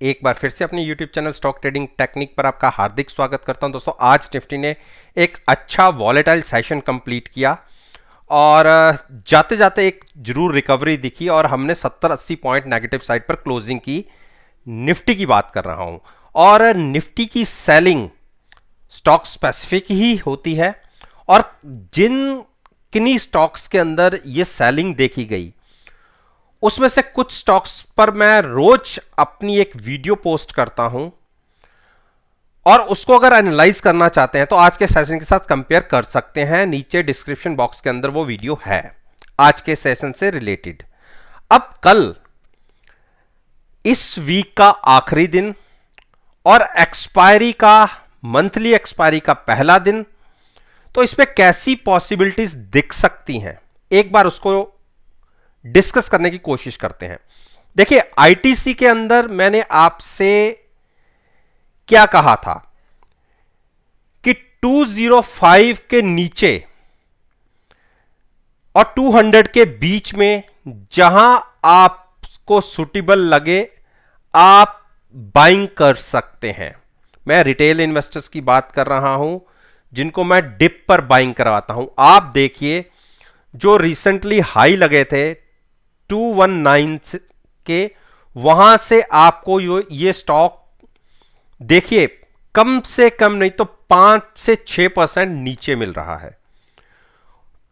एक बार फिर से अपने YouTube channel stock trading technique पर आपका हार्दिक स्वागत करता हूं। दोस्तों, आज निफ्टी ने एक अच्छा वॉलेटाइल सेशन कंप्लीट किया और जाते जाते एक जरूर रिकवरी दिखी और हमने 70-80 पॉइंट नेगेटिव साइड पर क्लोजिंग की। निफ्टी की बात कर रहा हूं और निफ्टी की सेलिंग स्टॉक स्पेसिफिक ही होती है और किन्हीं स्टॉक्स के अंदर ये सेलिंग देखी गई उसमें से कुछ स्टॉक्स पर मैं रोज अपनी एक वीडियो पोस्ट करता हूं और उसको अगर एनालाइज करना चाहते हैं तो आज के सेशन के साथ कंपेयर कर सकते हैं। नीचे डिस्क्रिप्शन बॉक्स के अंदर वो वीडियो है आज के सेशन से रिलेटेड। अब कल इस वीक का आखिरी दिन और एक्सपायरी का मंथली एक्सपायरी का पहला दिन, तो इस पे कैसी पॉसिबिलिटीज दिख सकती हैं एक बार उसको डिस्कस करने की कोशिश करते हैं। देखिए, आईटीसी के अंदर मैंने आपसे क्या कहा था कि 205 के नीचे और 200 के बीच में जहां आपको सुटेबल लगे आप बाइंग कर सकते हैं। मैं रिटेल इन्वेस्टर्स की बात कर रहा हूं जिनको मैं डिप पर बाइंग करवाता हूं। आप देखिए, जो रिसेंटली हाई लगे थे 219 के, वहां से आपको ये स्टॉक देखिए कम से कम नहीं तो 5 से 6% नीचे मिल रहा है।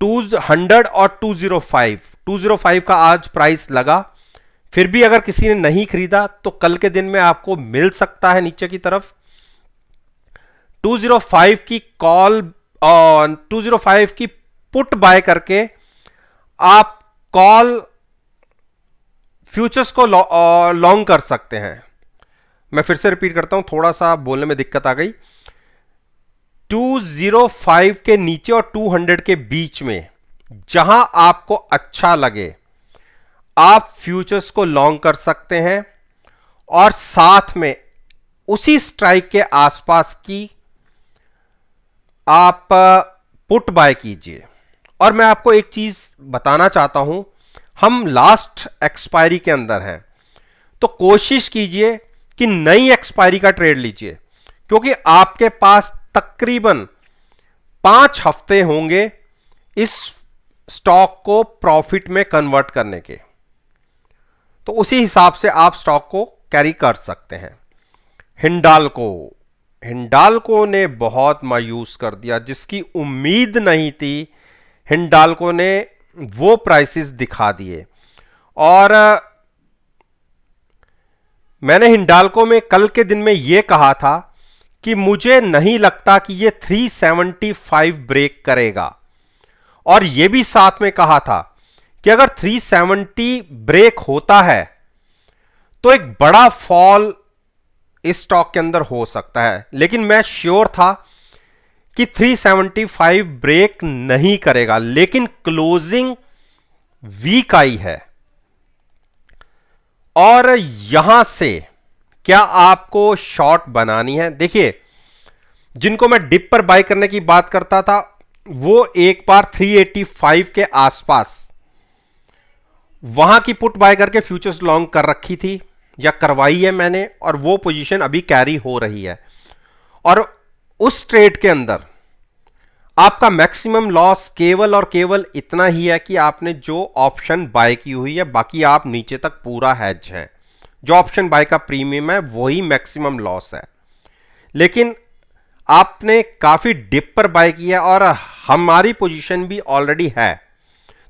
200 और 205 का आज प्राइस लगा, फिर भी अगर किसी ने नहीं खरीदा तो कल के दिन में आपको मिल सकता है नीचे की तरफ। 205 की कॉल और 205 की पुट बाय करके आप कॉल फ्यूचर्स को लॉन्ग कर सकते हैं। मैं फिर से रिपीट करता हूं, थोड़ा सा बोलने में दिक्कत आ गई। 205 के नीचे और 200 के बीच में जहां आपको अच्छा लगे आप फ्यूचर्स को लॉन्ग कर सकते हैं और साथ में उसी स्ट्राइक के आसपास की आप पुट बाय कीजिए। और मैं आपको एक चीज बताना चाहता हूं, हम लास्ट एक्सपायरी के अंदर हैं तो कोशिश कीजिए कि नई एक्सपायरी का ट्रेड लीजिए, क्योंकि आपके पास तकरीबन 5 हफ्ते होंगे इस स्टॉक को प्रॉफिट में कन्वर्ट करने के। तो उसी हिसाब से आप स्टॉक को कैरी कर सकते हैं। हिंडाल्को ने बहुत मायूस कर दिया, जिसकी उम्मीद नहीं थी हिंडाल्को ने वो प्राइसेस दिखा दिए। और मैंने हिंडाल्को में कल के दिन में यह कहा था कि मुझे नहीं लगता कि यह 375 ब्रेक करेगा, और यह भी साथ में कहा था कि अगर 370 ब्रेक होता है तो एक बड़ा फॉल इस स्टॉक के अंदर हो सकता है। लेकिन मैं श्योर था कि 375 ब्रेक नहीं करेगा, लेकिन क्लोजिंग वीक आई है। और यहां से क्या आपको शॉर्ट बनानी है? देखिए, जिनको मैं डिप पर बाय करने की बात करता था वो एक बार 385 के आसपास वहां की पुट बाय करके फ्यूचर्स लॉन्ग कर रखी थी या करवाई है मैंने, और वो पोजीशन अभी कैरी हो रही है। और उस ट्रेड के अंदर आपका मैक्सिमम लॉस केवल और केवल इतना ही है कि आपने जो ऑप्शन बाय की हुई है, बाकी आप नीचे तक पूरा हेज है। जो ऑप्शन बाय का प्रीमियम है वही मैक्सिमम लॉस है। लेकिन आपने काफी डिप पर बाय किया और हमारी पोजीशन भी ऑलरेडी है,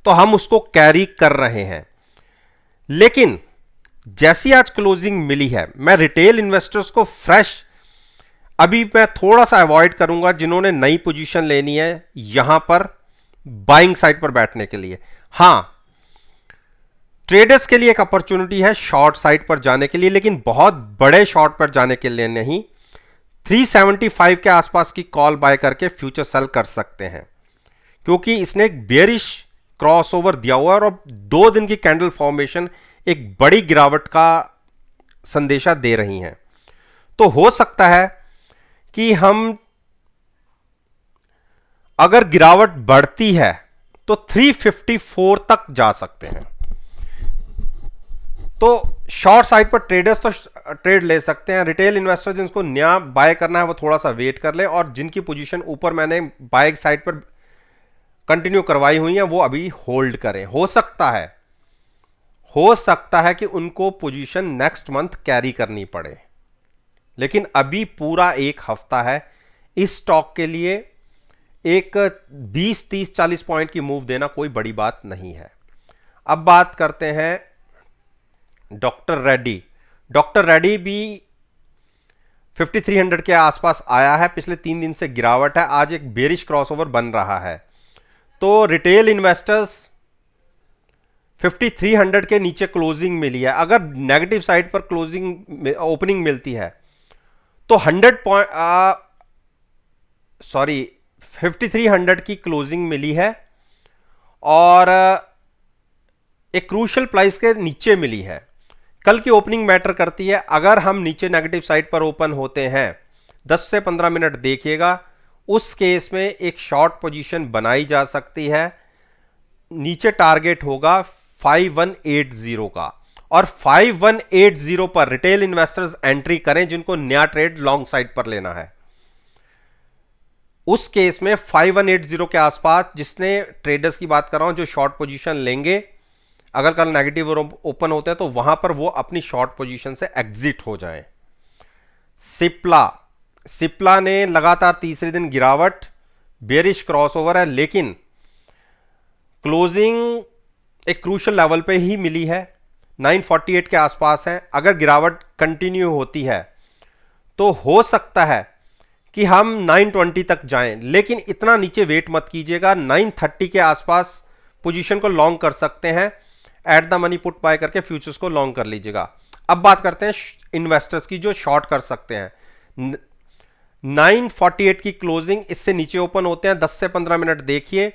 तो हम उसको कैरी कर रहे हैं। लेकिन जैसी आज क्लोजिंग मिली है, मैं रिटेल इन्वेस्टर्स को फ्रेश अभी मैं थोड़ा सा अवॉइड करूंगा जिन्होंने नई पोजीशन लेनी है यहां पर बाइंग साइड पर बैठने के लिए। हां, ट्रेडर्स के लिए एक अपॉर्चुनिटी है शॉर्ट साइड पर जाने के लिए, लेकिन बहुत बड़े शॉर्ट पर जाने के लिए नहीं। 375 के आसपास की कॉल बाय करके फ्यूचर सेल कर सकते हैं, क्योंकि इसने एक बेयरिश क्रॉसओवर दिया हुआ है और 2 दिन की कैंडल फॉर्मेशन एक बड़ी गिरावट का संदेशा दे रही हैं। तो हो सकता है कि हम अगर गिरावट बढ़ती है तो 354 तक जा सकते हैं। तो शॉर्ट साइड पर ट्रेडर्स तो ट्रेड ले सकते हैं, रिटेल इन्वेस्टर जिनको नया बाय करना है वो थोड़ा सा वेट कर ले, और जिनकी पोजीशन ऊपर मैंने बाय साइड पर कंटिन्यू करवाई हुई है वो अभी होल्ड करें। हो सकता है कि उनको पोजीशन नेक्स्ट मंथ कैरी करनी पड़े, लेकिन अभी पूरा एक हफ्ता है इस स्टॉक के लिए। एक 20 30 40 पॉइंट की मूव देना कोई बड़ी बात नहीं है। अब बात करते हैं डॉक्टर रेड्डी। डॉक्टर रेड्डी भी 5300 के आसपास आया है, पिछले 3 दिन से गिरावट है, आज एक बेरिश क्रॉसओवर बन रहा है। तो रिटेल इन्वेस्टर्स 5300 के नीचे क्लोजिंग मिली है, अगर नेगेटिव साइड पर क्लोजिंग ओपनिंग मिलती है तो 5300 की क्लोजिंग मिली है और एक क्रूशल प्राइस के नीचे मिली है। कल की ओपनिंग मैटर करती है। अगर हम नीचे नेगेटिव साइड पर ओपन होते हैं 10 से 15 मिनट देखिएगा, उस केस में एक शॉर्ट पोजीशन बनाई जा सकती है। नीचे टारगेट होगा 5180 का, और 5180 पर रिटेल इन्वेस्टर्स एंट्री करें जिनको नया ट्रेड लॉन्ग साइड पर लेना है। उस केस में 5180 के आसपास, जिसने ट्रेडर्स की बात कर रहा हूं जो शॉर्ट पोजीशन लेंगे, अगर कल नेगेटिव ओपन होते हैं तो वहां पर वो अपनी शॉर्ट पोजीशन से एग्जिट हो जाएं। सिप्ला ने लगातार तीसरे दिन गिरावट, बेरिश क्रॉसओवर है, लेकिन क्लोजिंग एक क्रूशल लेवल पे ही मिली है, 948 के आसपास है। अगर गिरावट कंटिन्यू होती है तो हो सकता है कि हम 920 तक जाएं, लेकिन इतना नीचे वेट मत कीजिएगा। 930 के आसपास पोजीशन को लॉन्ग कर सकते हैं, eight the money put buy करके फ्यूचर्स को लॉन्ग कर लीजिएगा। अब बात करते हैं इन्वेस्टर्स की जो शॉर्ट कर सकते हैं। 948 की क्लोजिंग, इससे नीचे ओपन होते हैं 10 से 15 मिनट देखिए,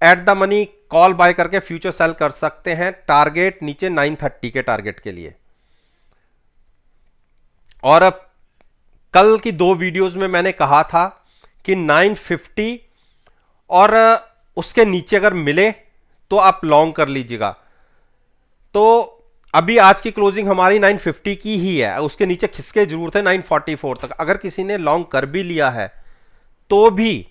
at the money call buy करके फ्यूचर सेल कर सकते हैं। टारगेट नीचे 930 के टारगेट के लिए। और अब कल की 2 वीडियोस में मैंने कहा था कि 950 और उसके नीचे अगर मिले तो आप लॉन्ग कर लीजिएगा। तो अभी आज की क्लोजिंग हमारी 950 की ही है, उसके नीचे खिसके जरूर थे 944 तक। अगर किसी ने लॉन्ग कर भी लिया है तो भी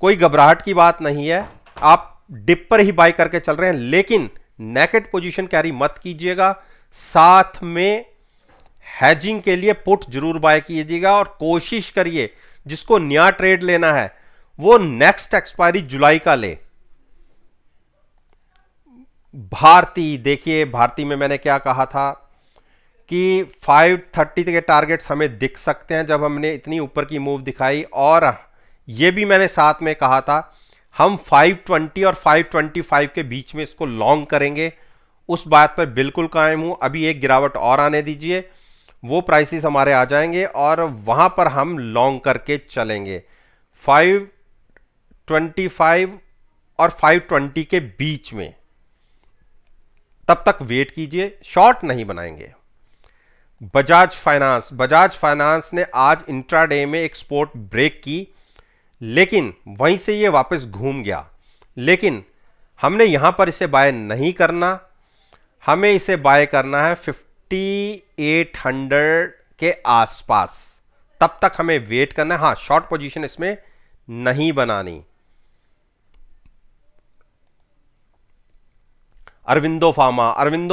कोई घबराहट की बात नहीं है, आप डिप पर ही बाय करके चल रहे हैं, लेकिन नेकेड पोजीशन कैरी मत कीजिएगा। साथ में हैजिंग के लिए पुट जरूर बाय कीजिएगा, और कोशिश करिए जिसको नया ट्रेड लेना है वो नेक्स्ट एक्सपायरी जुलाई का ले। भारती देखिए, भारती में मैंने क्या कहा था कि 530 के टारगेट्स हमें दिख सकते हैं जब हमने इतनी ऊपर की मूव दिखाई, और यह भी मैंने साथ में कहा था हम 520 और 525 के बीच में इसको लॉन्ग करेंगे। उस बात पर बिल्कुल कायम हूं। अभी एक गिरावट और आने दीजिए, वो प्राइसेस हमारे आ जाएंगे और वहां पर हम लॉन्ग करके चलेंगे 525 और 520 के बीच में। तब तक वेट कीजिए, शॉर्ट नहीं बनाएंगे। बजाज फाइनेंस ने आज इंट्राडे में एक सपोर्ट ब्रेक की, लेकिन वहीं से ये वापस घूम गया। लेकिन हमने यहां पर इसे बाय नहीं करना, हमें इसे बाय करना है 5800 के आसपास। तब तक हमें वेट करना है। हां, शॉर्ट पोजीशन इसमें नहीं बनानी। अरविंदो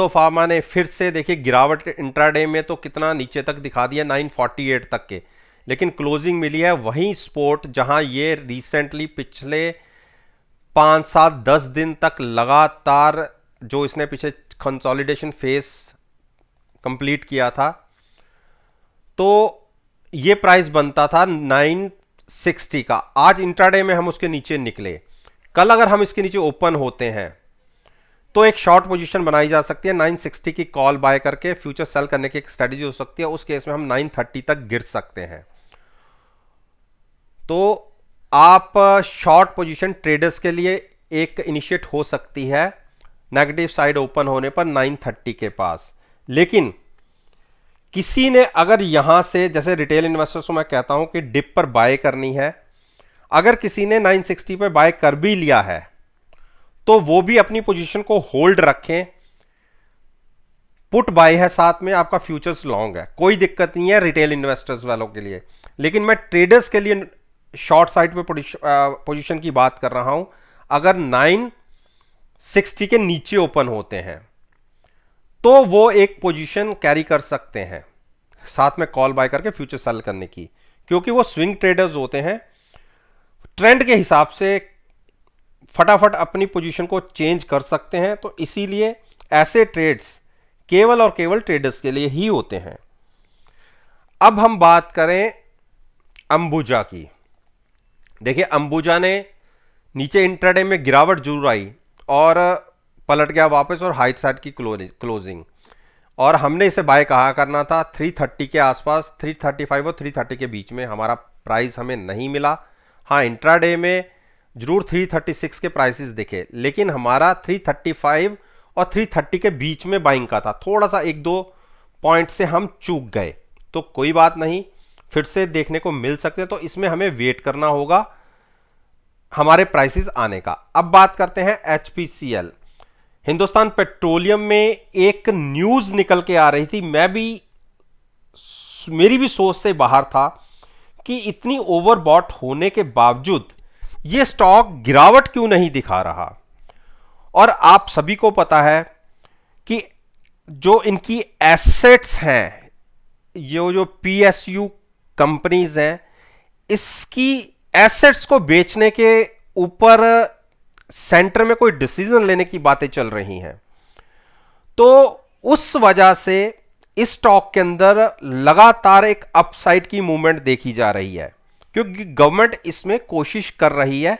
फार्मा ने फिर से देखिए गिरावट इंट्राडे में तो कितना नीचे तक दिखा दिया 948 तक के, लेकिन क्लोजिंग मिली है वहीं स्पोर्ट जहां ये रिसेंटली पिछले 5 7 10 दिन तक लगातार जो इसने पीछे कंसोलिडेशन फेस कंप्लीट किया था, तो ये प्राइस बनता था 960 का। आज इंट्राडे में हम उसके नीचे निकले। कल अगर हम इसके नीचे ओपन होते हैं तो एक शॉर्ट पोजीशन बनाई जा सकती है, 960 की कॉल बाय करके फ्यूचर सेल करने की एक स्ट्रेटजी हो सकती है। उस केस में हम 930 तक गिर सकते हैं। तो आप शॉर्ट पोजीशन ट्रेडर्स के लिए एक इनिशिएट हो सकती है नेगेटिव साइड ओपन होने पर 930 के पास। लेकिन किसी ने अगर यहां से, जैसे रिटेल इन्वेस्टर्स को मैं कहता हूं कि डिप पर बाय करनी है, अगर किसी ने 960 पर बाय कर भी लिया है तो वो भी अपनी पोजीशन को होल्ड रखें। पुट बाय है, साथ में आपका फ्यूचर्स लॉन्ग है, कोई दिक्कत नहीं है रिटेल इन्वेस्टर्स वालों के लिए। लेकिन मैं ट्रेडर्स के लिए शॉर्ट साइड पे पोजीशन की बात कर रहा हूं। अगर 960 के नीचे ओपन होते हैं तो वो एक पोजीशन कैरी कर सकते हैं, साथ में कॉल बाय करके फ्यूचर सेल करने की, क्योंकि वो स्विंग ट्रेडर्स होते हैं, ट्रेंड के हिसाब से फटाफट अपनी पोजीशन को चेंज कर सकते हैं। तो इसीलिए ऐसे ट्रेड्स केवल और केवल ट्रेडर्स के लिए ही होते हैं। अब हम बात करें अंबुजा की। देखिए, अंबुजा ने नीचे इंट्राडे में गिरावट जरूर आई और पलट गया वापस और हाई साइड की क्लोजिंग, और हमने इसे बाय कहा करना था 330 के आसपास, 335 और 330 के बीच में। हमारा प्राइस हमें नहीं मिला। हाँ, इंट्राडे में जरूर 336 के प्राइसेस दिखे, लेकिन हमारा 335 और 330 के बीच में बाइंग का था। थोड़ा सा 1-2 पॉइंट से हम चूक गए, तो कोई बात नहीं, फिर से देखने को मिल सकते हैं। तो इसमें हमें वेट करना होगा हमारे प्राइसेस आने का। अब बात करते हैं HPCL। हिंदुस्तान पेट्रोलियम में एक न्यूज निकल के आ रही थी, मेरी भी सोच से बाहर था कि इतनी ओवरबॉट होने के बावजूद ये स्टॉक गिरावट क्यों नहीं दिखा रहा। और आप सभी को पता है कि जो इनकी एसेट्स हैं, ये जो PSU कंपनीज हैं, इसकी एसेट्स को बेचने के ऊपर सेंटर में कोई डिसीजन लेने की बातें चल रही हैं। तो उस वजह से इस स्टॉक के अंदर लगातार एक अपसाइड की मूवमेंट देखी जा रही है, क्योंकि गवर्नमेंट इसमें कोशिश कर रही है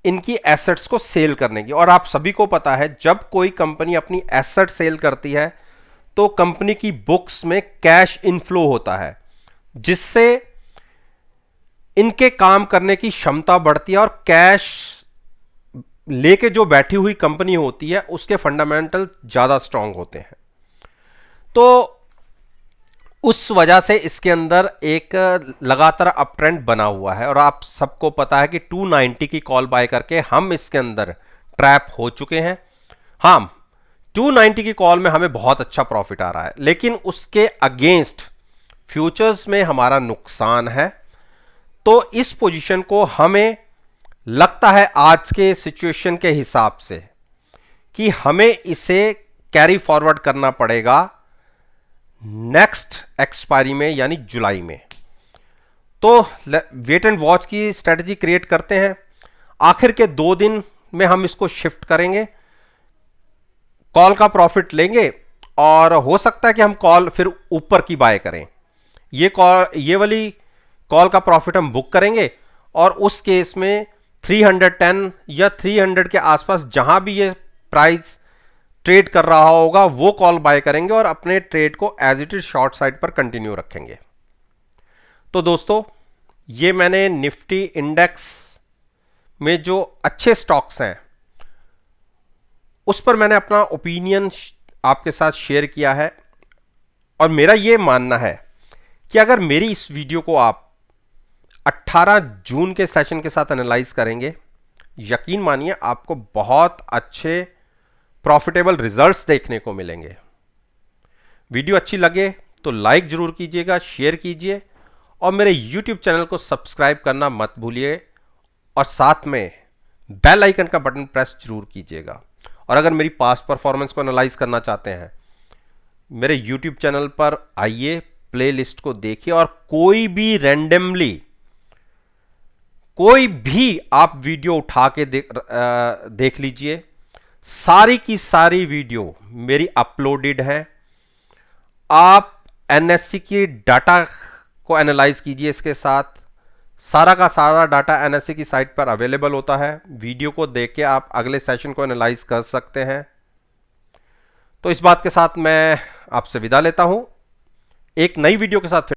इनकी एसेट्स को सेल करने की। और आप सभी को पता है, जब कोई कंपनी अपनी एसेट सेल करती है तो कंपनी की बुक्स में कैश इनफ्लो होता है, जिससे इनके काम करने की क्षमता बढ़ती है और कैश लेके जो बैठी हुई कंपनी होती है उसके फंडामेंटल ज्यादा स्ट्रांग होते हैं। तो उस वजह से इसके अंदर एक लगातार अप ट्रेंड बना हुआ है, और आप सबको पता है कि 290 की कॉल बाय करके हम इसके अंदर ट्रैप हो चुके हैं। हाँ, 290 की कॉल में हमें बहुत अच्छा प्रॉफिट आ रहा है, लेकिन उसके अगेंस्ट फ्यूचर्स में हमारा नुकसान है। तो इस पोजीशन को हमें लगता है आज के सिचुएशन के हिसाब से कि हमें इसे कैरी फॉरवर्ड करना पड़ेगा नेक्स्ट एक्सपायरी में, यानी जुलाई में। तो वेट एंड वॉच की स्ट्रेटजी क्रिएट करते हैं। आखिर के 2 दिन में हम इसको शिफ्ट करेंगे, कॉल का प्रॉफिट लेंगे, और हो सकता है कि हम कॉल फिर ऊपर की बाय करें। ये वाली कॉल का प्रॉफिट हम बुक करेंगे, और उस केस में 310 या 300 के आसपास जहां भी ये प्राइस ट्रेड कर रहा होगा वो कॉल बाय करेंगे और अपने ट्रेड को as it is short side पर कंटिन्यू रखेंगे। तो दोस्तों, ये मैंने निफ्टी इंडेक्स में जो अच्छे स्टॉक्स हैं उस पर मैंने अपना ओपिनियन आपके साथ शेयर किया है, और मेरा ये मानना है कि अगर मेरी इस वीडियो को आप 18 जून के सेशन के साथ एनालाइज करेंगे, यकीन मानिए आपको बहुत अच्छे प्रॉफिटेबल रिजल्ट्स देखने को मिलेंगे। वीडियो अच्छी लगे तो लाइक जरूर कीजिएगा, शेयर कीजिए, और मेरे YouTube चैनल को सब्सक्राइब करना मत भूलिए, और साथ में बेल आइकन का बटन प्रेस जरूर कीजिएगा। और अगर मेरी पास्ट परफॉर्मेंस को एनालाइज करना चाहते हैं, मेरे YouTube चैनल पर आइए, प्लेलिस्ट को देखिए, और कोई भी रैंडमली कोई भी आप वीडियो उठा के देख लीजिए। सारी की सारी वीडियो मेरी अपलोडेड है। आप NSE की डाटा को एनालाइज कीजिए, इसके साथ सारा का सारा डाटा NSE की साइट पर अवेलेबल होता है। वीडियो को देख के आप अगले सेशन को एनालाइज कर सकते हैं। तो इस बात के साथ मैं आपसे विदा लेता हूं, एक नई वीडियो के साथ।